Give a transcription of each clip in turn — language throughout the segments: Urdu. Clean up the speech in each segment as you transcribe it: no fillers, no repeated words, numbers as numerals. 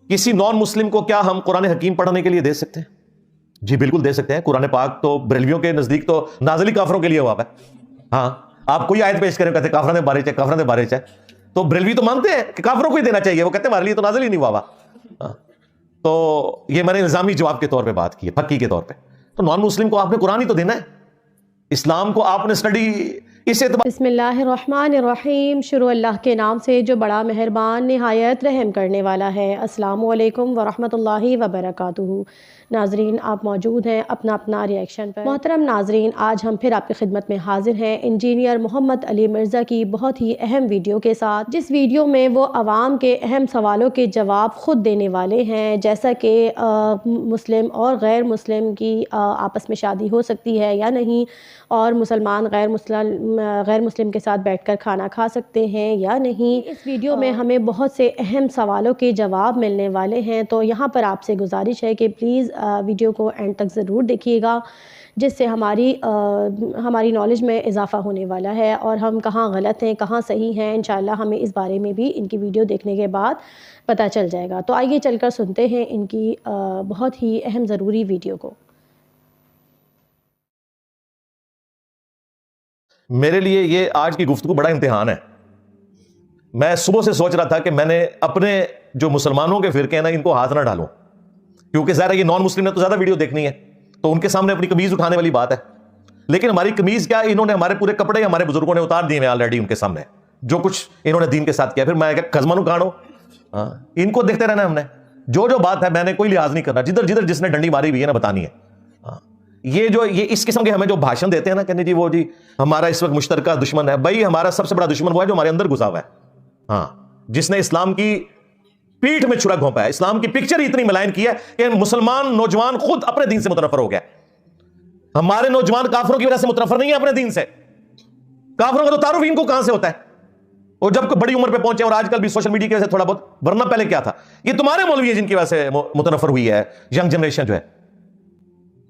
کسی نان مسلم کو کیا ہم قرآن حکیم پڑھنے کے لیے دے سکتے ہیں؟ جی بالکل دے سکتے ہیں. قرآن پاک تو بریلویوں کے نزدیک تو نازل ہی کافروں کے لیے ہوا ہے. ہاں آپ کوئی آیت پیش کریں کہتے کافروں نے بارے چاہے کافروں نے بارے چاہے, تو بریلوی تو مانتے ہیں کہ کافروں کو ہی دینا چاہیے, وہ کہتے ہیں ہمارے لیے تو نازل ہی نہیں ہوا. تو یہ میں نے الزامی جواب کے طور پہ بات کی ہے, پکی کے طور پہ. تو نان مسلم کو آپ نے قرآن ہی تو دینا ہے. اسلام کو آپ نے اسٹڈی اس اعتبار. بسم اللہ الرحمن الرحیم. شروع اللہ کے نام سے جو بڑا مہربان نہایت رحم کرنے والا ہے. السلام علیکم ورحمۃ اللہ وبرکاتہ. ناظرین آپ موجود ہیں اپنا اپنا ریئیکشن پر. محترم ناظرین, آج ہم پھر آپ کی خدمت میں حاضر ہیں انجینئر محمد علی مرزا کی بہت ہی اہم ویڈیو کے ساتھ, جس ویڈیو میں وہ عوام کے اہم سوالوں کے جواب خود دینے والے ہیں, جیسا کہ مسلم اور غیر مسلم کی آپس میں شادی ہو سکتی ہے یا نہیں, اور مسلمان غیر مسلم کے ساتھ بیٹھ کر کھانا کھا سکتے ہیں یا نہیں. اس ویڈیو میں ہمیں بہت سے اہم سوالوں کے جواب ملنے والے ہیں, تو یہاں پر آپ سے گزارش ہے کہ پلیز ویڈیو کو اینڈ تک ضرور دیکھیے گا, جس سے ہماری نالج میں اضافہ ہونے والا ہے, اور ہم کہاں غلط ہیں کہاں صحیح ہیں انشاءاللہ ہمیں اس بارے میں بھی ان کی ویڈیو دیکھنے کے بعد پتہ چل جائے گا. تو آئیے چل کر سنتے ہیں ان کی بہت ہی اہم ضروری ویڈیو کو. میرے لیے یہ آج کی گفتگو بڑا امتحان ہے. میں صبح سے سوچ رہا تھا کہ میں نے اپنے جو مسلمانوں کے فرقے ہیں نا ان کو ہاتھ نہ ڈالوں, کیونکہ ظاہر ہے یہ نان مسلم نے تو زیادہ ویڈیو دیکھنی ہے, تو ان کے سامنے اپنی قمیض اٹھانے والی بات ہے. لیکن ہماری قمیض کیا, انہوں نے ہمارے پورے کپڑے ہمارے بزرگوں نے اتار دیے ہیں آلریڈی ان کے سامنے, جو کچھ انہوں نے دین کے ساتھ کیا. پھر میں کزمانو کاڑو, ان کو دیکھتے رہنا ہم نے. جو بات ہے میں نے کوئی لحاظ نہیں کرنا, جدھر جس نے ڈنڈی ماری ہوئی ہے نا بتانی ہے. یہ اس قسم کے ہمیں جو بھاشن دیتے ہیں نا کہ جی وہ جی ہمارا اس وقت مشترکہ دشمن ہے, بھائی ہمارا سب سے بڑا دشمن وہ ہے جو ہمارے اندر گھسا ہوا ہے, ہاں, جس نے اسلام کی پیٹھ میں چھرا گھونپا ہے, اسلام کی پکچر اتنی ملائن کی ہے کہ مسلمان نوجوان خود اپنے دین سے متنفر ہو گیا. ہمارے نوجوان کافروں کی وجہ سے متنفر نہیں ہے اپنے دین سے. کافروں کا تو تعارف ان کو کہاں سے ہوتا ہے, اور جب بڑی عمر پہ پہنچے, اور آج کل بھی سوشل میڈیا کی وجہ سے تھوڑا بہت, ورنہ پہلے کیا تھا, یہ تمہارے مولوی ہیں جن کی وجہ سے متنفر ہوئی ہے ینگ جنریشن جو ہے,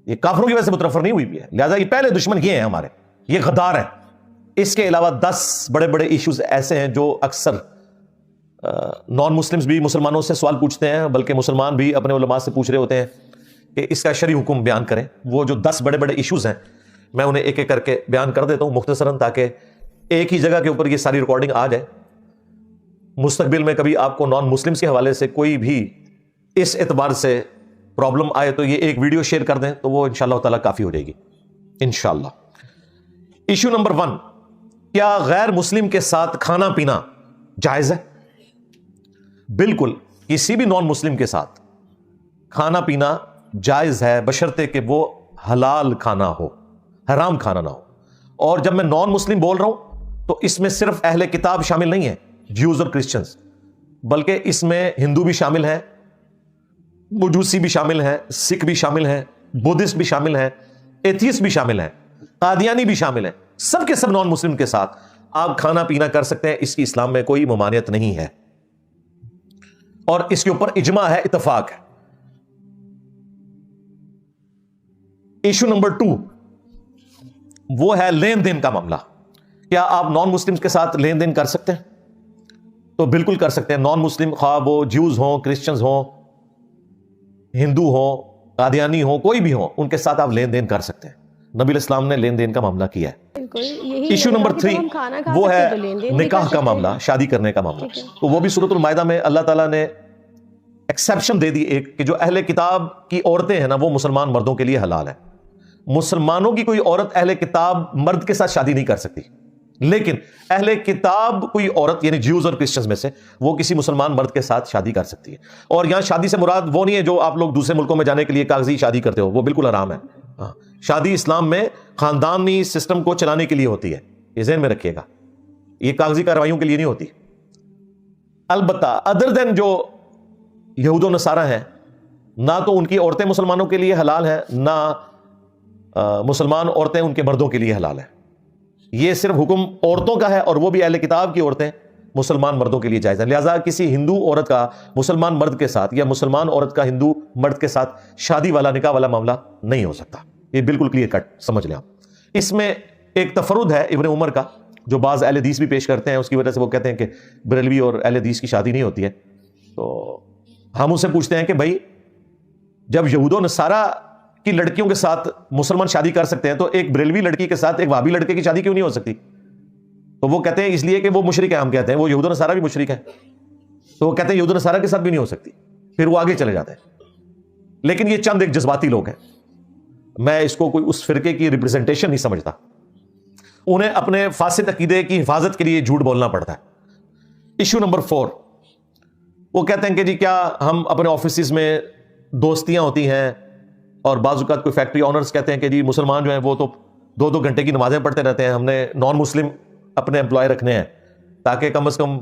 یہ کافروں کی وجہ سے متنفر نہیں ہوئی بھی ہے. لہٰذا یہ پہلے دشمن یہ ہیں ہمارے, یہ غدار ہیں. اس کے علاوہ 10 بڑے بڑے ایشوز ایسے ہیں جو اکثر نان مسلمز بھی مسلمانوں سے سوال پوچھتے ہیں, بلکہ مسلمان بھی اپنے علماء سے پوچھ رہے ہوتے ہیں کہ اس کا شرعی حکم بیان کریں. وہ جو 10 بڑے بڑے ایشوز ہیں میں انہیں ایک ایک کر کے بیان کر دیتا ہوں مختصراً, تاکہ ایک ہی جگہ کے اوپر یہ ساری ریکارڈنگ آ جائے. مستقبل میں کبھی آپ کو نان مسلمز کے حوالے سے کوئی بھی اس اعتبار سے پرابلم آئے تو یہ ایک ویڈیو شیئر کر دیں, تو وہ انشاءاللہ تعالیٰ کافی ہو جائے گی انشاءاللہ. ایشو نمبر 1, کیا غیر مسلم کے ساتھ کھانا پینا جائز ہے؟ بالکل, کسی بھی نان مسلم کے ساتھ کھانا پینا جائز ہے, بشرطے کہ وہ حلال کھانا ہو, حرام کھانا نہ ہو. اور جب میں نان مسلم بول رہا ہوں تو اس میں صرف اہل کتاب شامل نہیں ہے, جیوز اور کرسچنز, بلکہ اس میں ہندو بھی شامل ہیں, مجوسی بھی شامل ہیں, سکھ بھی شامل ہیں, بدھسٹ بھی شامل ہیں, ایتھیسٹ بھی شامل ہیں, قادیانی بھی شامل ہیں. سب کے سب نان مسلم کے ساتھ آپ کھانا پینا کر سکتے ہیں, اس کی اسلام میں کوئی ممانعت نہیں ہے, اور اس کے اوپر اجماع ہے, اتفاق ہے. ایشو نمبر 2 وہ ہے لین دین کا معاملہ. کیا آپ نان مسلم کے ساتھ لین دین کر سکتے ہیں؟ تو بالکل کر سکتے ہیں. نان مسلم خواہ وہ جیوز ہوں, کرسچنز ہوں, ہندو ہوں, قادیانی ہوں, کوئی بھی ہوں, ان کے ساتھ آپ لین دین کر سکتے ہیں. نبی الاسلام نے لین دین کا معاملہ کیا ہے. ایشو نمبر 3 وہ ہے نکاح کا معاملہ, شادی کرنے کا معاملہ. تو وہ بھی سورۃ المائدہ میں اللہ تعالیٰ نے ایکسیپشن دے دی ایک, کہ جو اہل کتاب کی عورتیں ہیں نا وہ مسلمان مردوں کے لیے حلال ہیں. مسلمانوں کی کوئی عورت اہل کتاب مرد کے ساتھ شادی نہیں کر سکتی, لیکن اہل کتاب کوئی عورت یعنی جیوز اور کرسچنز میں سے وہ کسی مسلمان مرد کے ساتھ شادی کر سکتی ہے. اور یہاں شادی سے مراد وہ نہیں ہے جو آپ لوگ دوسرے ملکوں میں جانے کے لیے کاغذی شادی کرتے ہو, وہ بالکل حرام ہے. شادی اسلام میں خاندانی سسٹم کو چلانے کے لیے ہوتی ہے, یہ ذہن میں رکھیے گا, یہ کاغذی کارروائیوں کے لیے نہیں ہوتی. البتہ ادر دین جو یہود و نصارہ ہیں, نہ تو ان کی عورتیں مسلمانوں کے لیے حلال ہیں, نہ مسلمان عورتیں ان کے مردوں کے لیے حلال ہیں. یہ صرف حکم عورتوں کا ہے, اور وہ بھی اہل کتاب کی عورتیں مسلمان مردوں کے لیے جائز ہے. لہٰذا کسی ہندو عورت کا مسلمان مرد کے ساتھ یا مسلمان عورت کا ہندو مرد کے ساتھ شادی والا نکاح والا معاملہ نہیں ہو سکتا. یہ بالکل کلیئر کٹ سمجھ لیں آپ. اس میں ایک تفرد ہے ابن عمر کا, جو بعض اہل حدیث بھی پیش کرتے ہیں, اس کی وجہ سے وہ کہتے ہیں کہ بریلوی اور اہل حدیث کی شادی نہیں ہوتی ہے. تو ہم ان سے پوچھتے ہیں کہ بھائی جب یہود و نصارہ کی لڑکیوں کے ساتھ مسلمان شادی کر سکتے ہیں تو ایک بریلوی لڑکی کے ساتھ ایک وہابی لڑکے کی شادی کیوں نہیں ہو سکتی؟ تو وہ کہتے ہیں اس لیے کہ وہ مشرک ہیں. ہم کہتے ہیں وہ یہود و نصارہ بھی مشرک ہیں. تو وہ کہتے ہیں یہود و نصارہ کے ساتھ بھی نہیں ہو سکتی. پھر وہ آگے چلے جاتے ہیں. لیکن یہ چند ایک جذباتی لوگ ہیں. میں اس کو کوئی اس فرقے کی ریپرزنٹیشن نہیں سمجھتا. انہیں اپنے فاسد عقیدے کی حفاظت کے لیے جھوٹ بولنا پڑتا ہے. ایشو نمبر 4, وہ کہتے ہیں کہ جی کیا ہم اپنے آفیسز میں دوستیاں ہوتی ہیں اور بعض اوقات کوئی فیکٹری آنرز کہتے ہیں کہ جی مسلمان جو ہیں وہ تو 2-2 گھنٹے کی نمازیں پڑھتے رہتے ہیں, ہم نے نان مسلم اپنے امپلائی رکھنے ہیں تاکہ کم از کم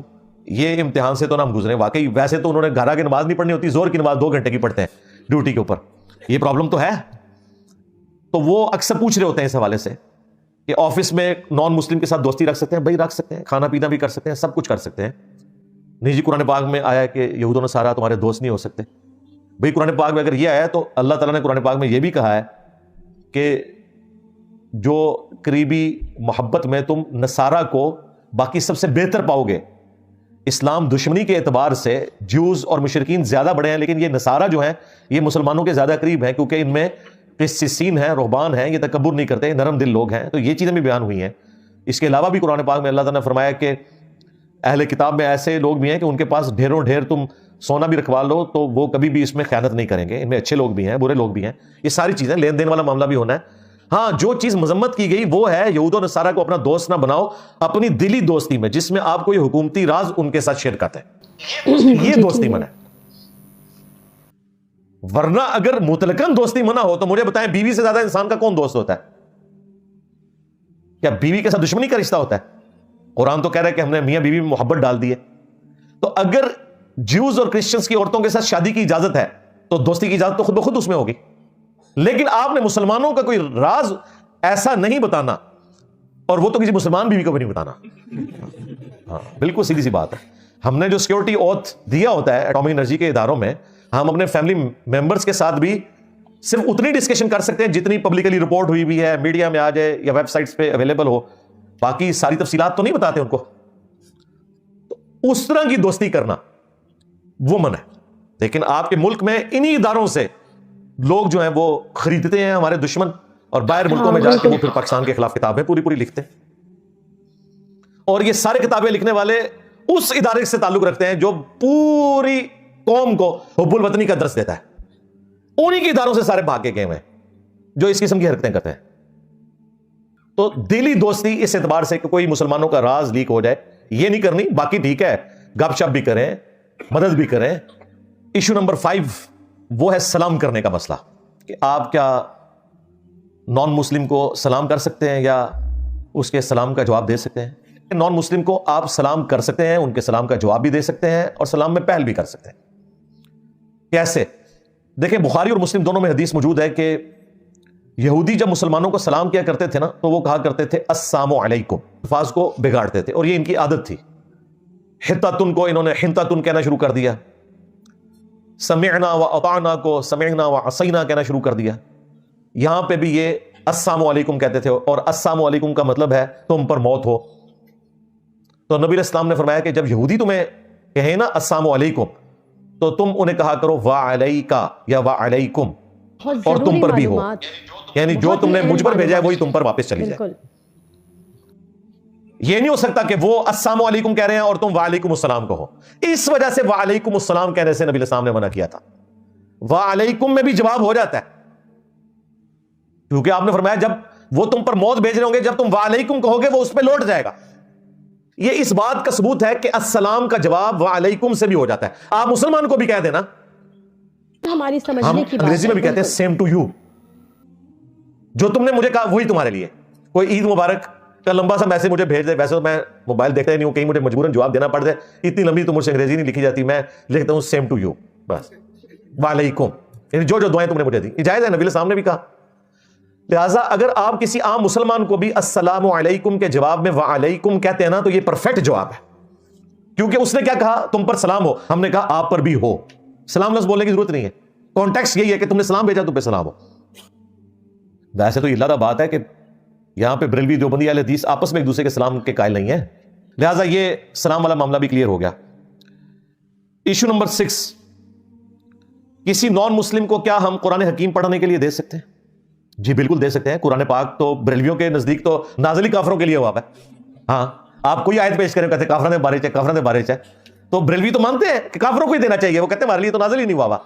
یہ امتحان سے تو نہ ہم گزریں. واقعی ویسے تو انہوں نے گھر آ کے نماز نہیں پڑھنی ہوتی, زور کی نماز 2 گھنٹے کی پڑھتے ہیں ڈیوٹی کے اوپر. یہ پرابلم تو ہے. تو وہ اکثر پوچھ رہے ہوتے ہیں اس حوالے سے کہ آفس میں نان مسلم کے ساتھ دوستی رکھ سکتے ہیں؟ بھائی رکھ سکتے ہیں, کھانا پینا بھی کر سکتے ہیں, سب کچھ کر سکتے ہیں. نہیں جی قرآن پاک میں آیا کہ یہود و نصارہ تمہارے دوست نہیں ہو سکتے. بھائی قرآن پاک میں اگر یہ آیا تو اللہ تعالیٰ نے قرآن پاک میں یہ بھی کہا ہے کہ جو قریبی محبت میں تم نصارہ کو باقی سب سے بہتر پاؤ گے. اسلام دشمنی کے اعتبار سے جوز اور مشرکین زیادہ بڑے ہیں, لیکن یہ نصارہ جو ہیں یہ مسلمانوں کے زیادہ قریب ہیں کیونکہ ان میں قسیسین ہیں, رہبان ہیں, یہ تکبر نہیں کرتے, نرم دل لوگ ہیں. تو یہ چیزیں بھی بیان ہوئی ہیں. اس کے علاوہ بھی قرآن پاک میں اللہ تعالیٰ نے فرمایا کہ اہل کتاب میں ایسے لوگ بھی ہیں کہ ان کے پاس ڈھیروں ڈھیر تم سونا بھی رکھوا لو تو وہ کبھی بھی اس میں خیانت نہیں کریں گے. ان میں اچھے لوگ بھی ہیں, برے لوگ بھی ہیں. یہ ساری چیزیں لین دین والا معاملہ بھی ہونا ہے. ہاں جو چیز مذمت کی گئی وہ ہے یہود و نصارہ کو اپنا دوست نہ بناؤ اپنی دلی دوستی میں جس میں آپ کو یہ حکومتی راز ان کے ساتھ شیئر کرتے ہیں. یہ دوستی منع ہے. ورنہ اگر مطلقاً دوستی منع ہو تو مجھے بتائیں بیوی سے زیادہ انسان کا کون دوست ہوتا ہے؟ کیا بیوی کے ساتھ دشمنی کا رشتہ ہوتا ہے؟ قرآن تو کہہ رہا ہے کہ ہم نے میاں بیوی میں محبت ڈال دی ہے. تو اگر جیوز اور کرسچنز کی عورتوں کے ساتھ شادی کی اجازت ہے تو دوستی کی اجازت تو خود بخود اس میں ہوگی. لیکن آپ نے مسلمانوں کا کوئی راز ایسا نہیں بتانا, اور وہ تو کسی مسلمان بیوی کو بھی نہیں بتانا. ہاں بالکل سیدھی سی بات ہے. ہم نے جو سیکورٹی اوتھ دیا ہوتا ہے ایٹامک انرجی کے اداروں میں, ہم اپنے فیملی ممبرز کے ساتھ بھی صرف اتنی ڈسکشن کر سکتے ہیں جتنی پبلکلی رپورٹ ہوئی بھی ہے, میڈیا میں آ جائے یا ویب سائٹس پہ اویلیبل ہو. باقی ساری تفصیلات تو نہیں بتاتے ان کو. تو اس طرح کی دوستی کرنا وہ منع ہے. لیکن آپ کے ملک میں انہی اداروں سے لوگ جو ہیں وہ خریدتے ہیں ہمارے دشمن, اور باہر ملکوں میں جا کے وہ پھر پاکستان کے خلاف کتابیں پوری لکھتے ہیں. اور یہ سارے کتابیں لکھنے والے اس ادارے سے تعلق رکھتے ہیں جو پوری قوم کو حب الوطنی کا درس دیتا ہے. انہی کے اداروں سے سارے بھاگ کے گئے ہیں جو اس قسم کی حرکتیں کرتے ہیں. تو دلی دوستی اس اعتبار سے کہ کوئی مسلمانوں کا راز لیک ہو جائے یہ نہیں کرنی. باقی ٹھیک ہے, گپ شپ بھی کریں, مدد بھی کریں. ایشو نمبر 5 وہ ہے سلام کرنے کا مسئلہ کہ آپ کیا نان مسلم کو سلام کر سکتے ہیں یا اس کے سلام کا جواب دے سکتے ہیں؟ نان مسلم کو آپ سلام کر سکتے ہیں, ان کے سلام کا جواب بھی دے سکتے ہیں اور سلام میں پہل بھی کر سکتے ہیں. کیسے؟ دیکھیں بخاری اور مسلم دونوں میں حدیث موجود ہے کہ یہودی جب مسلمانوں کو سلام کیا کرتے تھے نا تو وہ کہا کرتے تھے السلام علیکم, الفاظ کو بگاڑتے تھے اور یہ ان کی عادت تھی. حتتن کو انہوں نے حنتتن کہنا شروع کر دیا, سمعنا و اطعنا کو سمعنا و عصینا کہنا شروع کر دیا. یہاں پہ بھی یہ السلام علیکم کہتے تھے, اور السلام علیکم کا مطلب ہے تم پر موت ہو. تو نبی علیہ السلام نے فرمایا کہ جب یہودی تمہیں کہیں نا السلام علیکم تو تم انہیں کہا کرو وعلیکا یا وعلیکم, اور تم پر بھی ہو, یعنی جو تم نے مجھ پر بھیجا ہے وہی تم پر واپس چلی جائے. یہ نہیں ہو سکتا کہ وہ السلام علیکم کہہ رہے ہیں اور تم وعلیکم السلام کہو. اس وجہ سے وعلیکم السلام کہنے سے نبی علیہ السلام نے منع کیا تھا. وعلیکم میں بھی جواب ہو جاتا ہے کیونکہ آپ نے فرمایا جب وہ تم پر موت بھیج رہے ہوں گے, جب تم وعلیکم کہو گے وہ اس پہ لوٹ جائے گا. یہ اس بات کا ثبوت ہے کہ السلام کا جواب وعلیکم سے بھی ہو جاتا ہے. آپ مسلمان کو بھی کہہ دینا, ہماری ہم سمجھنے کی بات انگریزی میں بھی کہتے ہیں سیم ٹو یو, جو تم نے مجھے کہا وہی تمہارے لیے. کوئی عید مبارک کا لمبا سا میسج مجھے بھیج دے, ویسے تو میں موبائل دیکھتا ہی نہیں ہوں, کہیں مجھے مجبوراً جواب دینا پڑ جائے, اتنی لمبی تو مجھ سے انگریزی نہیں لکھی جاتی, میں لکھتا ہوں سیم ٹو یو بس, وعلیکم, یعنی جو دعائیں تم نے مجھے دی. جائز ہے, نبی علیہ السلام نے بھی کہا. لہٰذا اگر آپ کسی عام مسلمان کو بھی السلام علیکم کے جواب میں وعلیکم کہتے ہیں نا تو یہ پرفیکٹ جواب ہے, کیونکہ اس نے کیا کہا تم پر سلام ہو, ہم نے کہا آپ پر بھی ہو. سلام لفظ بولنے کی ضرورت نہیں ہے, کانٹیکسٹ یہی ہے کہ تم نے سلام بھیجا تم پہ سلام ہو. ویسے تو یہ اللہ بات ہے کہ یہاں پہ بریلوی دیوبندی اہل حدیث آپس میں ایک دوسرے کے سلام کے قائل نہیں ہیں, لہٰذا یہ سلام والا معاملہ بھی کلیئر ہو گیا. ایشو نمبر 6 کسی نان مسلم کو کیا ہم قرآن حکیم پڑھنے کے لیے دے سکتے ہیں؟ جی بالکل دے سکتے ہیں. قرآن پاک تو بریلویوں کے نزدیک تو نازل ہی کافروں کے لیے ہوا ہے. ہاں آپ کوئی آیت پیش کریں کہتے ہیں کافروں نے بارے چاہے کافروں نے بارے چاہے, تو بریلوی تو مانتے ہیں کہ کافروں کو ہی دینا چاہیے, وہ کہتے ہیں ہمارے لیے تو نازل ہی نہیں ہوا.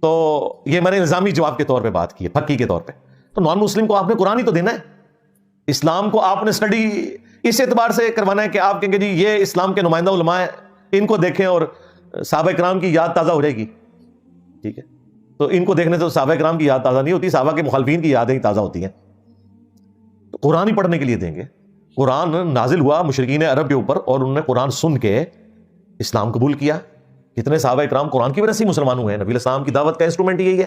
تو یہ میں نے الزامی جواب کے طور پہ بات کی ہے, پکی کے طور پہ. تو نان مسلم کو آپ نے قرآن ہی تو دینا ہے. اسلام کو آپ نے اسٹڈی اس اعتبار سے کروانا ہے کہ آپ کہیں گے جی یہ اسلام کے نمائندہ علماء ہیں, ان کو دیکھیں اور صحابہ کرام کی یاد تازہ ہو جائے گی. ٹھیک ہے, تو ان کو دیکھنے سے صحابہ کرام کی یاد تازہ نہیں ہوتی, صحابہ کے مخالفین کی یادیں ہی تازہ ہوتی ہیں. تو قرآن ہی پڑھنے کے لیے دیں گے. قرآن نازل ہوا مشرکین عرب کے اوپر اور انہوں نے قرآن سن کے اسلام قبول کیا. کتنے صحابہ کرام قرآن کی وجہ سے مسلمان ہوئے ہیں. نبی علیہ السلام کی دعوت کا انسٹرومنٹ یہی ہے.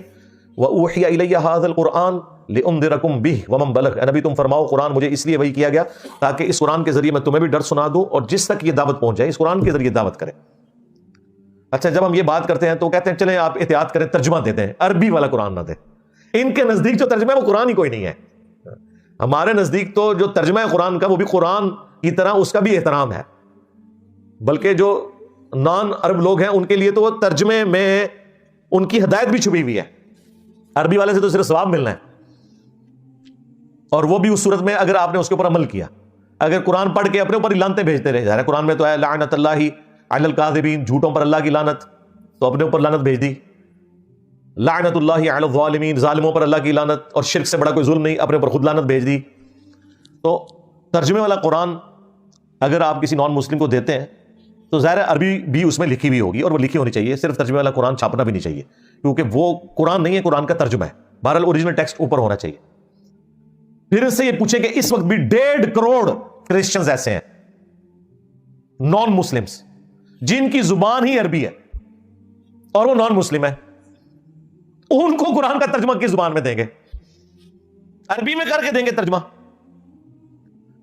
وَأُوحِيَ إِلَيَّ هَذَا الْقُرْآنُ لِأُنذِرَكُم بِهِ وَمَن بَلَغَ. نبی تم فرماؤ قرآن مجھے اس لیے وحی کیا گیا تاکہ اس قرآن کے ذریعے میں تمہیں بھی ڈر سنا دوں اور جس تک یہ دعوت پہنچ جائے اس قرآن کے ذریعے دعوت کرے. اچھا جب ہم یہ بات کرتے ہیں تو کہتے ہیں چلیں آپ احتیاط کریں ترجمہ دیتے ہیں, عربی والا قرآن نہ دیں. ان کے نزدیک جو ترجمہ ہے وہ قرآن ہی کوئی نہیں ہے. ہمارے نزدیک تو جو ترجمہ ہے قرآن کا وہ بھی قرآن کی طرح اس کا بھی احترام ہے, بلکہ جو نان عرب لوگ ہیں ان کے لیے تو وہ ترجمے میں ان کی ہدایت بھی چھپی ہوئی ہے. عربی والے سے تو صرف ثواب ملنا ہے, اور وہ بھی اس صورت میں اگر آپ نے اس کے اوپر عمل کیا. اگر قرآن پڑھ کے اپنے اوپر لعنتیں بھیجتے رہے, ظاہر قرآن میں تو ہے لعنت اللہ علی الکاذبین, جھوٹوں پر اللہ کی لعنت, تو اپنے اوپر لعنت بھیج دی. لعنت اللہ علی الظالمین, ظالموں پر اللہ کی لعنت, اور شرک سے بڑا کوئی ظلم نہیں, اپنے اوپر خود لعنت بھیج دی. تو ترجمے والا قرآن اگر آپ کسی نان مسلم کو دیتے ہیں تو ظاہر عربی بھی اس میں لکھی بھی ہوگی, اور وہ لکھی ہونی چاہیے. صرف ترجمے والا قرآن چھاپنا بھی نہیں چاہیے, کیونکہ وہ قرآن نہیں ہے, قرآن کا ترجمہ ہے. بہرحال اوریجنل ٹیکسٹ اوپر ہونا چاہیے. پھر اس سے یہ پوچھیں کہ اس وقت بھی 1.5 کروڑ کرسچنز ایسے ہیں نان مسلمز جن کی زبان ہی عربی ہے اور وہ نان مسلم ہے. ان کو قرآن کا ترجمہ کس زبان میں دیں گے؟ عربی میں کر کے دیں گے ترجمہ.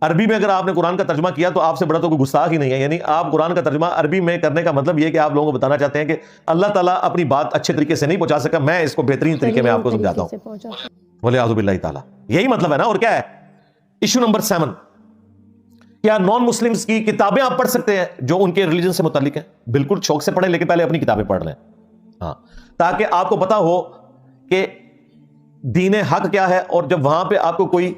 عربی میں اگر آپ نے قرآن کا ترجمہ کیا تو آپ سے بڑا تو کوئی گستاخ ہی نہیں ہے. یعنی آپ قرآن کا ترجمہ عربی میں کرنے کا مطلب یہ کہ آپ لوگوں کو بتانا چاہتے ہیں کہ اللہ تعالیٰ اپنی بات اچھے طریقے سے نہیں پہنچا سکا, میں اس کو بہترین طریقے میں آپ کو سمجھاتا ہوں. وَلِعَوْذُ بِاللَّهِ تعالیٰ, یہی مطلب ہے نا. اور کیا ہے ایشو نمبر 7, کیا نان مسلمز کی کتابیں آپ پڑھ سکتے ہیں جو ان کے ریلیجن سے متعلق ہیں؟ بالکل شوق سے پڑھیں, لیکن پہلے اپنی کتابیں پڑھ لیں. ہاں, تاکہ آپ کو پتا ہو کہ دین حق کیا ہے, اور جب وہاں پہ آپ کو کوئی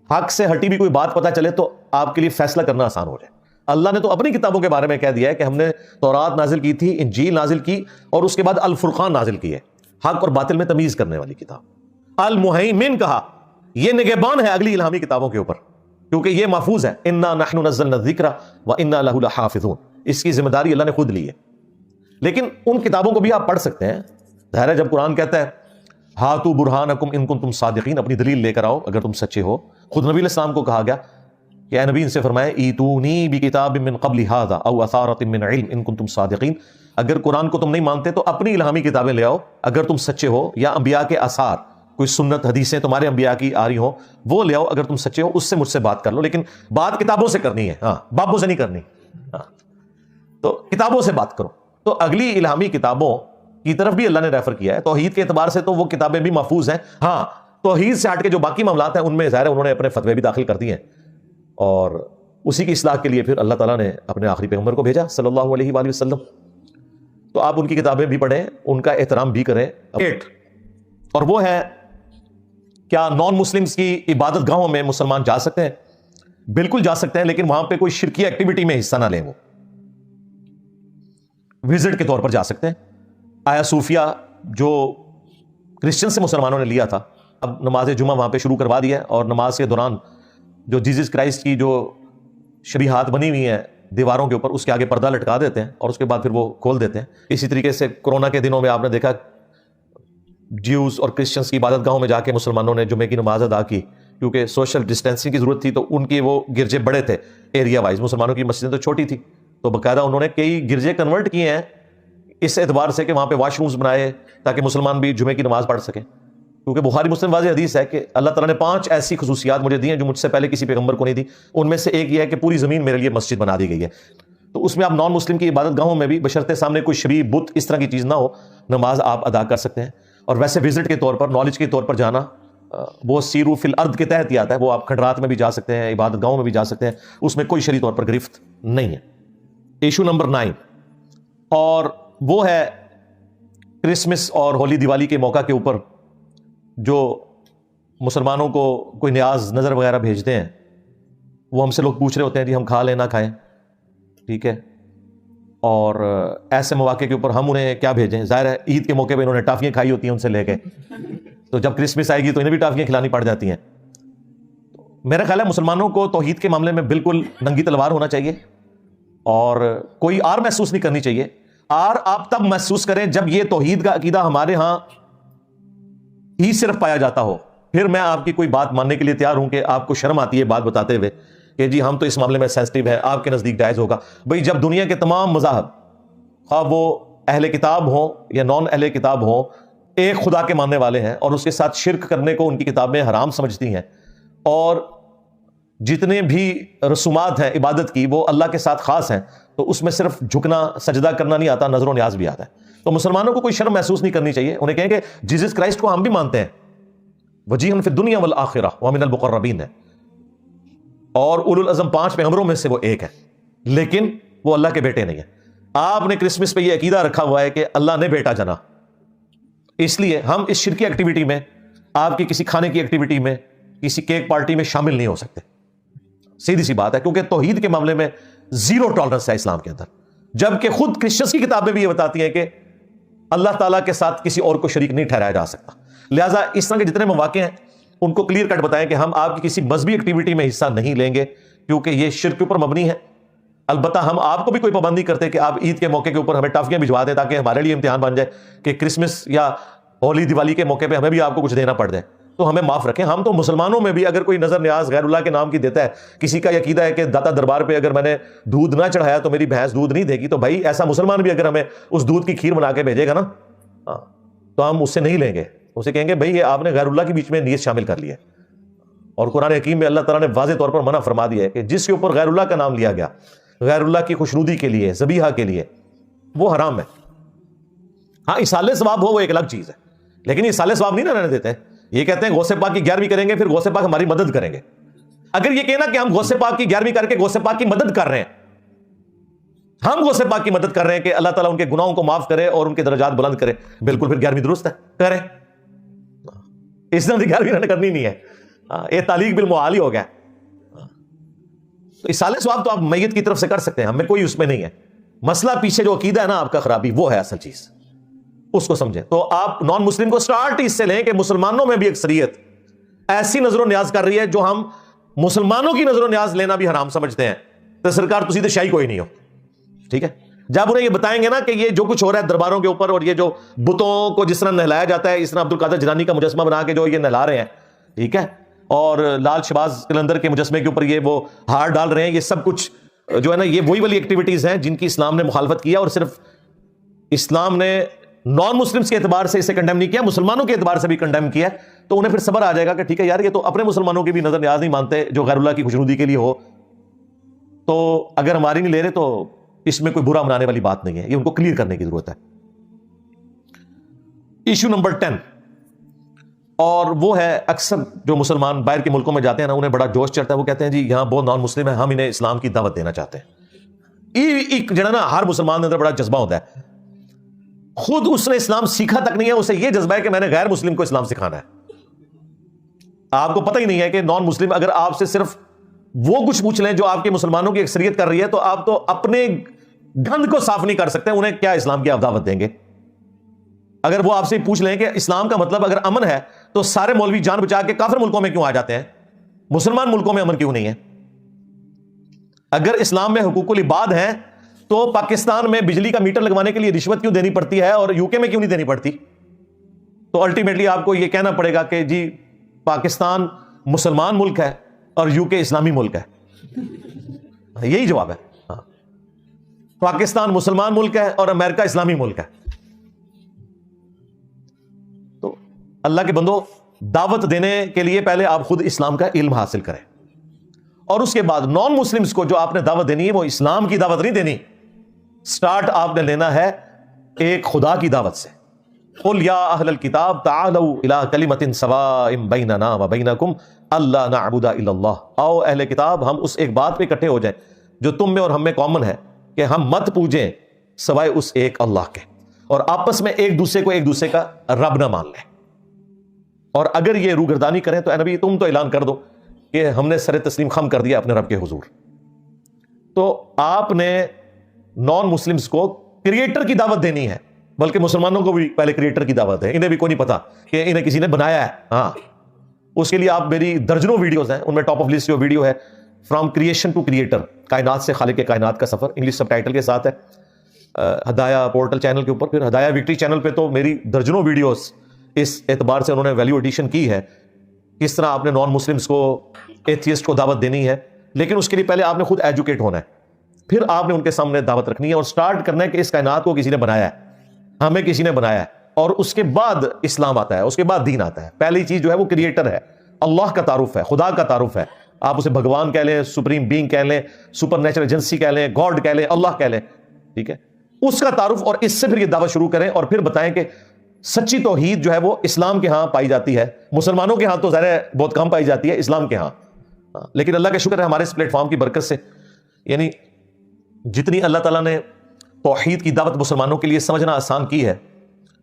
حق سے ہٹی بھی کوئی بات پتا چلے تو آپ کے لیے فیصلہ کرنا آسان ہو جائے. اللہ نے تو اپنی کتابوں کے بارے میں کہہ دیا ہے کہ ہم نے تورات نازل کی تھی, انجیل نازل کی, اور اس کے بعد الفرقان نازل کی ہے, حق اور باطل میں تمیز کرنے والی کتاب. المہیمن کہا, یہ نگہبان ہے اگلی الہامی کتابوں کے اوپر, کیونکہ یہ محفوظ ہے. انا نحن نزلنا الذکر وانا لہ لحافظون, اس کی ذمہ داری اللہ نے خود لی ہے. لیکن ان کتابوں کو بھی آپ پڑھ سکتے ہیں. ظاہر ہے جب قرآن کہتا ہے ہاتوا برہانکم ان کنتم صادقین, اپنی دلیل لے کر آؤ اگر تم سچے ہو. خود نبی علیہ السلام کو کہا گیا کہ اے نبی ان سے فرمائے ایتونی بکتاب من قبل ھذا او اثارۃ من علم ان کنتم صادقین, اگر قرآن کو تم نہیں مانتے تو اپنی الہامی کتابیں لے آؤ اگر تم سچے ہو, یا انبیاء کے آثار, کوئی سنت حدیثیں تمہارے انبیاء کی آ رہی ہوں وہ لے آؤ اگر تم سچے ہو, اس سے مجھ سے بات کر لو. لیکن بات کتابوں سے کرنی ہے, ہاں بابوں سے نہیں کرنی. ہاں تو کتابوں سے بات کرو. تو اگلی الہامی کتابوں کی طرف بھی اللہ نے ریفر کیا ہے. توحید کے اعتبار سے تو وہ کتابیں بھی محفوظ ہیں. ہاں توحید سے ہٹ کے جو باقی معاملات ہیں ان میں ظاہر انہوں نے اپنے فتوے بھی داخل کر دیے ہیں, اور اسی کی اصلاح کے لیے پھر اللہ تعالیٰ نے اپنے آخری پیغمبر کو بھیجا صلی اللہ علیہ وآلہ وسلم. تو آپ ان کی کتابیں بھی پڑھیں, ان کا احترام بھی کریں. 8, اور وہ ہے کیا نان مسلمز کی عبادت گاہوں میں مسلمان جا سکتے ہیں؟ بالکل جا سکتے ہیں, لیکن وہاں پہ کوئی شرکی ایکٹیویٹی میں حصہ نہ لیں. وہ وزٹ کے طور پر جا سکتے ہیں. آیا صوفیہ جو کرسچن سے مسلمانوں نے لیا تھا, اب نماز جمعہ وہاں پہ شروع کروا دیا ہے, اور نماز کے دوران جو جیزس کرائسٹ کی جو شبیہات بنی ہوئی ہیں دیواروں کے اوپر, اس کے آگے پردہ لٹکا دیتے ہیں اور اس کے بعد پھر وہ کھول دیتے ہیں. اسی طریقے سے کورونا کے دنوں میں آپ نے دیکھا جیوز اور کرسچنس کی عبادت گاہوں میں جا کے مسلمانوں نے جمعے کی نماز ادا کی, کیونکہ سوشل ڈسٹینسنگ کی ضرورت تھی. تو ان کے وہ گرجے بڑے تھے ایریا وائز, مسلمانوں کی مسجدیں تو چھوٹی تھی, تو باقاعدہ انہوں نے کئی گرجے کنورٹ کیے ہیں اس اعتبار سے کہ وہاں پہ واش رومز بنائے تاکہ مسلمان بھی جمعے کی نماز پڑھ سکیں. کیونکہ بخاری مسلم واضح حدیث ہے کہ اللہ تعالیٰ نے 5 ایسی خصوصیات مجھے دی ہیں جو مجھ سے پہلے کسی پیغمبر کو نہیں دی. ان میں سے ایک یہ ہے کہ پوری زمین میرے لیے مسجد بنا دی گئی ہے. تو اس میں آپ نان مسلم کی عبادت گاہوں میں بھی بشرطے سامنے کوئی شبیہ بت اس طرح کی چیز نہ ہو, نماز آپ ادا کر سکتے ہیں. اور ویسے وزٹ کے طور پر, نالج کے طور پر جانا, وہ سیرو فی الارض کے تحت ہی آتا ہے. وہ آپ کھنڈرات میں بھی جا سکتے ہیں, عبادت گاہوں میں بھی جا سکتے ہیں, اس میں کوئی شرعی طور پر گرفت نہیں ہے. ایشو نمبر 9, اور وہ ہے کرسمس اور ہولی دیوالی کے موقع کے اوپر جو مسلمانوں کو کوئی نیاز نظر وغیرہ بھیجتے ہیں وہ ہم سے لوگ پوچھ رہے ہوتے ہیں جی ہم کھا لیں نہ کھائیں, ٹھیک ہے, اور ایسے مواقع کے اوپر ہم انہیں کیا بھیجیں؟ ظاہر ہے عید کے موقع پہ انہوں نے ٹافیاں کھائی ہوتی ہیں ان سے لے کے, تو جب کرسمس آئے گی تو انہیں بھی ٹافیاں کھلانی پڑ جاتی ہیں. میرا خیال ہے مسلمانوں کو توحید کے معاملے میں بالکل ننگی تلوار ہونا چاہیے اور کوئی آر محسوس نہیں کرنی چاہیے. آر آپ تب محسوس کریں جب یہ توحید کا عقیدہ ہمارے ہاں ہی صرف پایا جاتا ہو, پھر میں آپ کی کوئی بات ماننے کے لیے تیار ہوں کہ آپ کو شرم آتی ہے بات بتاتے ہوئے کہ جی ہم تو اس معاملے میں سینسٹیو ہے, آپ کے نزدیک جائز ہوگا. بھئی جب دنیا کے تمام مذاہب خواہ وہ اہل کتاب ہوں یا نان اہل کتاب ہوں ایک خدا کے ماننے والے ہیں اور اس کے ساتھ شرک کرنے کو ان کی کتابیں حرام سمجھتی ہیں, اور جتنے بھی رسومات ہیں عبادت کی وہ اللہ کے ساتھ خاص ہیں, تو اس میں صرف جھکنا سجدہ کرنا نہیں آتا, نظر و نیاز بھی آتا ہے. تو مسلمانوں کو کوئی شرم محسوس نہیں کرنی چاہیے. انہیں کہیں کہ جیزس کرائسٹ کو ہم بھی مانتے ہیں, وجیہن فی الدنیا والآخرہ ومن المقربین ہے, اور اولو العزم 5 پیغمبروں میں سے وہ ایک ہے, لیکن وہ اللہ کے بیٹے نہیں ہیں. آپ نے کرسمس پہ یہ عقیدہ رکھا ہوا ہے کہ اللہ نے بیٹا جنا, اس لیے ہم اس شرکی ایکٹیویٹی میں, آپ کی کسی کھانے کی ایکٹیویٹی میں, کسی کیک پارٹی میں شامل نہیں ہو سکتے. سیدھی سی بات ہے, کیونکہ توحید کے معاملے میں زیرو ٹالرنس ہے اسلام کے اندر, جبکہ خود کرسچنس کی کتابیں بھی یہ بتاتی ہیں کہ اللہ تعالیٰ کے ساتھ کسی اور کو شریک نہیں ٹھہرایا جا سکتا. لہٰذا اس طرح کے جتنے مواقع ہیں ان کو کلیئر کٹ بتائیں کہ ہم آپ کی کسی مذہبی ایکٹیویٹی میں حصہ نہیں لیں گے کیونکہ یہ شرک کے اوپر مبنی ہے. البتہ ہم آپ کو بھی کوئی پابندی کرتے کہ آپ عید کے موقع کے اوپر ہمیں ٹافیاں بھجوا دیں تاکہ ہمارے لیے امتحان بن جائے کہ کرسمس یا ہولی دیوالی کے موقع پہ ہمیں بھی آپ کو کچھ دینا پڑ جائے, تو ہمیں معاف رکھیں. ہم تو مسلمانوں میں بھی اگر کوئی نظر نیاز غیر اللہ کے نام کی دیتا ہے, کسی کا عقیدہ ہے کہ داتا دربار پہ اگر میں نے دودھ نہ چڑھایا تو میری بھینس دودھ نہیں دے گی, تو بھائی ایسا مسلمان بھی اگر ہمیں اس دودھ کی کھیر بنا کے بھیجے گا نا تو ہم اس سے نہیں لیں گے, اسے کہیں گے بھائی یہ آپ نے غیر اللہ کے بیچ میں نیت شامل کر لی ہے. اور قرآن حکیم میں اللہ تعالیٰ نے واضح طور پر منع فرما دیا ہے کہ جس کے اوپر غیر اللہ کا نام لیا گیا غیر اللہ کی خوشنودی کے لیے, ذبیحہ کے لیے, وہ حرام ہے. ہاں اصالہ ثواب ہو وہ ایک الگ چیز ہے, لیکن اصالہ ثواب نہیں نہ رہنے دیتے ہیں. یہ کہتے ہیں غوث پاک کی 11ویں کریں گے پھر غوث پاک ہماری مدد کریں گے. اگر یہ کہنا کہ ہم غوث پاک کی 11ویں کر کے غوث پاک کی مدد کر رہے ہیں, ہم غوث پاک کی مدد کر رہے ہیں کہ اللہ تعالیٰ ان کے گناہوں کو معاف کرے اور ان کے درجات بلند کرے, بالکل پھر 11ویں درست ہے, کریں. اس طرح 11ویں کرنی نہیں ہے, یہ تعلیق بالمعال ہی ہو گیا. تو اصالہ ثواب تو آپ میت کی طرف سے کر سکتے ہیں, ہمیں کوئی اس میں نہیں ہے. مسئلہ پیچھے جو عقیدہ ہے نا آپ کا خرابی, وہ ہے اصل چیز, اس کو سمجھیں. تو آپ نان مسلم کو سٹارٹ اس سے لیں کہ مسلمانوں میں بھی اکثریت ایسی نظر و نیاز کر رہی ہے جو ہم مسلمانوں کی نظر و نیاز لینا بھی حرام سمجھتے ہیں. تو سرکار تو سیدھے شاہی کوئی نہیں ہو, ٹھیک ہے. جب انہیں یہ بتائیں گے نا کہ یہ جو کچھ ہو رہا ہے درباروں کے اوپر, اور یہ جو بتوں کو جس طرح نہلایا جاتا ہے, اس طرح عبد القادر جیلانی کا مجسمہ بنا کے جو یہ نہلا رہے ہیں, ٹھیک ہے, اور لال شہباز قلندر کے مجسمے کے اوپر یہ وہ ہار ڈال رہے ہیں, یہ سب کچھ جو ہے نا یہ وہی والی ایکٹیویٹیز ہیں جن کی اسلام نے مخالفت کیا, اور صرف اسلام نے نان مسلمز کے اعتبار سے اسے کنڈیم نہیں کیا, مسلمانوں کے اعتبار سے بھی کنڈیم کیا. تو انہیں پھر صبر آ جائے گا کہ ٹھیک ہے یار یہ تو اپنے مسلمانوں کی بھی نظر نیاز نہیں مانتے جو غیر اللہ کی خوشنودی کے لیے ہو, تو اگر ہماری نہیں لے رہے تو اس میں کوئی برا منانے والی بات نہیں ہے. یہ ان کو کلیئر کرنے کی ضرورت ہے. ایشو نمبر 10, اور وہ ہے اکثر جو مسلمان باہر کے ملکوں میں جاتے ہیں نا انہیں بڑا جوش چڑھتا ہے, وہ کہتے ہیں جی یہاں بہت نان مسلم ہیں, ہم انہیں اسلام کی دعوت دینا چاہتے ہیں. ایک جو ہے نا ہر مسلمان کے اندر بڑا جذبہ ہوتا ہے, خود اس نے اسلام سیکھا تک نہیں ہے, اسے یہ جذبہ ہے کہ میں نے غیر مسلم کو اسلام سکھانا ہے. آپ کو پتہ ہی نہیں ہے کہ نان مسلم اگر آپ سے صرف وہ کچھ پوچھ لیں جو آپ کے مسلمانوں کی اکثریت کر رہی ہے, تو آپ تو اپنے گند کو صاف نہیں کر سکتے, انہیں کیا اسلام کی آپ دعوت دیں گے. اگر وہ آپ سے پوچھ لیں کہ اسلام کا مطلب اگر امن ہے تو سارے مولوی جان بچا کے کافر ملکوں میں کیوں آ جاتے ہیں, مسلمان ملکوں میں امن کیوں نہیں ہے. اگر اسلام میں حقوق العباد ہیں تو پاکستان میں بجلی کا میٹر لگوانے کے لیے رشوت کیوں دینی پڑتی ہے اور یو کے میں کیوں نہیں دینی پڑتی. تو الٹیمیٹلی آپ کو یہ کہنا پڑے گا کہ جی پاکستان مسلمان ملک ہے اور یو کے اسلامی ملک ہے. یہی جواب ہے. پاکستان مسلمان ملک ہے اور امریکہ اسلامی ملک ہے. تو اللہ کے بندو, دعوت دینے کے لیے پہلے آپ خود اسلام کا علم حاصل کریں, اور اس کے بعد نان مسلمز کو جو آپ نے دعوت دینی ہے وہ اسلام کی دعوت نہیں دینی. سٹارٹ آپ نے لینا ہے ایک خدا کی دعوت سے. قل یا اہل الکتاب تعالوا الی کلمۃ سواء بیننا وبینکم الا نعبد الا اللہ. آؤ اہل کتاب ہم اس ایک بات پہ اکٹھے ہو جائیں جو تم میں اور ہم میں کامن ہے, کہ ہم مت پوجیں سوائے اس ایک اللہ کے, اور آپس میں ایک دوسرے کا رب نہ مان لیں. اور اگر یہ روگردانی کریں تو اے نبی تم تو اعلان کر دو کہ ہم نے سر تسلیم خم کر دیا اپنے رب کے حضور. تو آپ نے نان مسلمز کو کریٹر کی دعوت دینی ہے, بلکہ مسلمانوں کو بھی پہلے کریٹر کی دعوت ہے. انہیں بھی کوئی نہیں پتا کہ انہیں کسی نے بنایا ہے. ہاں, اس کے لیے آپ میری درجنوں ویڈیوز ہیں, ان میں ٹاپ آف لسٹ جو ویڈیو ہے فرام کریشن ٹو کریٹر, کائنات سے خالق کائنات کا سفر, انگلش سب ٹائٹل کے ساتھ ہے, ہدایہ پورٹل چینل کے اوپر. پھر ہدایہ وکٹری چینل پہ تو میری درجنوں ویڈیوز اس اعتبار سے انہوں نے ویلیو ایڈیشن کی ہے, کس طرح آپ نے نان مسلمز کو, ایتھیسٹ کو دعوت دینی ہے. لیکن اس کے لیے پہلے آپ نے خود ایجوکیٹ ہونا ہے, پھر آپ نے ان کے سامنے دعوت رکھنی ہے اور سٹارٹ کرنا ہے کہ اس کائنات کو کسی نے بنایا ہے, ہمیں کسی نے بنایا ہے, اور اس کے بعد اسلام آتا ہے, اس کے بعد دین آتا ہے. پہلی چیز جو ہے وہ کریٹر ہے, اللہ کا تعارف ہے, خدا کا تعارف ہے. آپ اسے بھگوان کہہ لیں, سپریم بینگ کہہ لیں, سپر نیچرل ایجنسی کہہ لیں, گاڈ کہہ لیں, اللہ کہہ لیں, ٹھیک ہے, اس کا تعارف. اور اس سے پھر یہ دعوت شروع کریں اور پھر بتائیں کہ سچی توحید جو ہے وہ اسلام کے ہاں پائی جاتی ہے. مسلمانوں کے ہاں تو ظاہر ہے بہت کم پائی جاتی ہے, اسلام کے ہاں. لیکن اللہ کا شکر ہے ہمارے اس پلیٹ فارم کی برکت سے, یعنی جتنی اللہ تعالیٰ نے توحید کی دعوت مسلمانوں کے لیے سمجھنا آسان کی ہے,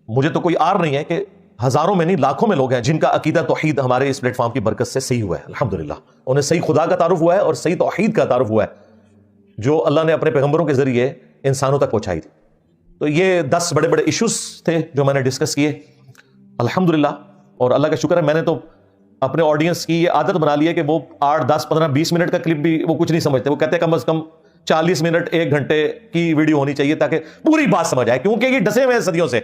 مجھے تو کوئی آر نہیں ہے کہ ہزاروں میں نہیں لاکھوں میں لوگ ہیں جن کا عقیدہ توحید ہمارے اس پلیٹ فارم کی برکت سے صحیح ہوا ہے. الحمدللہ انہیں صحیح خدا کا تعارف ہوا ہے اور صحیح توحید کا تعارف ہوا ہے جو اللہ نے اپنے پیغمبروں کے ذریعے انسانوں تک پہنچائی تھی. تو یہ 10 بڑے بڑے ایشوز تھے جو میں نے ڈسکس کیے الحمدللہ. اور اللہ کا شکر ہے میں نے تو اپنے آڈینس کی یہ عادت بنا لی ہے کہ وہ 8, 10, 15, 20 منٹ کا کلپ بھی وہ کچھ نہیں سمجھتے. وہ کہتے ہیں کم از کم 40 منٹ 1 گھنٹے کی ویڈیو ہونی چاہیے تاکہ پوری بات سمجھ آئے, کیونکہ یہ ڈسے ہوئے ہیں صدیوں سے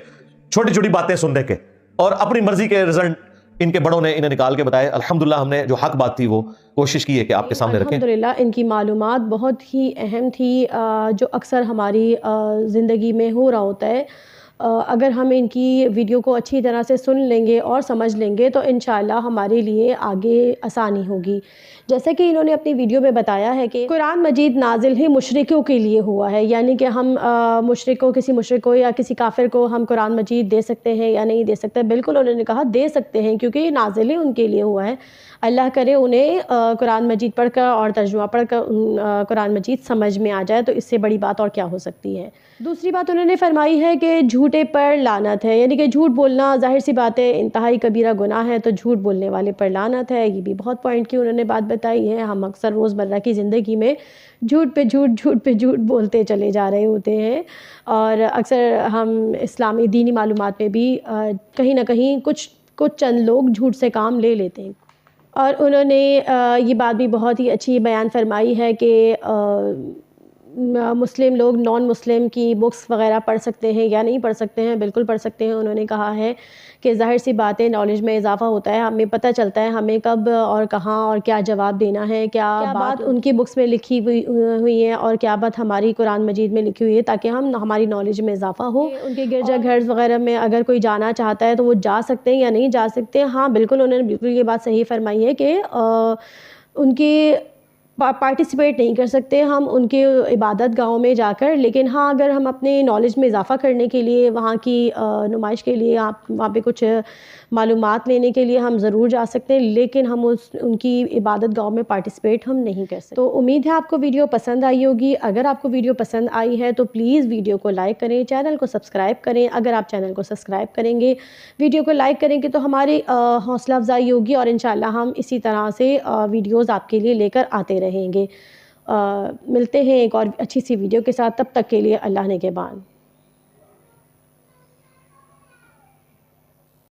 چھوٹی چھوٹی باتیں سننے کے, اور اپنی مرضی کے رزلٹ ان کے بڑوں نے انہیں نکال کے بتائے. الحمدللہ ہم نے جو حق بات تھی وہ کوشش کی ہے کہ آپ کے سامنے رکھیں. الحمدللہ ان کی معلومات بہت ہی اہم تھی, جو اکثر ہماری زندگی میں ہو رہا ہوتا ہے. اگر ہم ان کی ویڈیو کو اچھی طرح سے سن لیں گے اور سمجھ لیں گے تو انشاءاللہ ہمارے لیے آگے آسانی ہوگی. جیسا کہ انہوں نے اپنی ویڈیو میں بتایا ہے کہ قرآن مجید نازل ہی مشرکوں کے لیے ہوا ہے, یعنی کہ ہم کسی مشرک کو یا کسی کافر کو ہم قرآن مجید دے سکتے ہیں یا نہیں دے سکتے. بالکل انہوں نے کہا دے سکتے ہیں, کیونکہ یہ نازل ہی ان کے لیے ہوا ہے. اللہ کرے انہیں قرآن مجید پڑھ کر اور ترجمہ پڑھ کر قرآن مجید سمجھ میں آ جائے, تو اس سے بڑی بات اور کیا ہو سکتی ہے. دوسری بات انہوں نے فرمائی ہے کہ جھوٹے پر لعنت ہے, یعنی کہ جھوٹ بولنا ظاہر سی بات ہے انتہائی کبیرہ گناہ ہے, تو جھوٹ بولنے والے پر لعنت ہے. یہ بھی بہت پوائنٹ کی انہوں نے بات بتائی ہے. ہم اکثر روزمرہ کی زندگی میں جھوٹ پہ جھوٹ بولتے چلے جا رہے ہوتے ہیں, اور اکثر ہم اسلامی دینی معلومات میں بھی کہیں نہ کہیں کچھ چند لوگ جھوٹ سے کام لے لیتے ہیں. اور انہوں نے یہ بات بھی بہت ہی اچھی بیان فرمائی ہے کہ مسلم لوگ نان مسلم کی بکس وغیرہ پڑھ سکتے ہیں یا نہیں پڑھ سکتے ہیں. بالکل پڑھ سکتے ہیں. انہوں نے کہا ہے کہ ظاہر سی بات ہے نالج میں اضافہ ہوتا ہے, ہمیں پتہ چلتا ہے ہمیں کب اور کہاں اور کیا جواب دینا ہے, کیا بات ان کی بکس میں لکھی ہوئی ہے اور کیا بات ہماری قرآن مجید میں لکھی ہوئی ہے, تاکہ ہماری نالج میں اضافہ ہو. ان کے گرجا گھر وغیرہ میں اگر کوئی جانا چاہتا ہے تو وہ جا سکتے ہیں یا نہیں جا سکتے. ہاں بالکل انہوں نے بالکل یہ بات صحیح فرمائی ہے کہ ان کی پارٹیسپیٹ نہیں کر سکتے ہم ان کے عبادت گاہوں میں جا کر, لیکن ہاں اگر ہم اپنے نالج میں اضافہ کرنے کے لیے وہاں کی نمائش کے لیے وہاں پہ کچھ معلومات لینے کے لیے ہم ضرور جا سکتے ہیں, لیکن ہم ان کی عبادت گاہوں میں پارٹیسپیٹ ہم نہیں کر سکتے. تو امید ہے آپ کو ویڈیو پسند آئی ہوگی. اگر آپ کو ویڈیو پسند آئی ہے تو پلیز ویڈیو کو لائک کریں, چینل کو سبسکرائب کریں. اگر آپ چینل کو سبسکرائب کریں گے, ویڈیو کو لائک کریں گے تو ہماری حوصلہ افزائی ہوگی, اور انشاءاللہ ہم اسی طرح سے ویڈیوز آپ کے لیے لے کر آتے رہیں گے. ملتے ہیں ایک اور اچھی سی ویڈیو کے ساتھ, تب تک کے لیے اللہ نگہبان.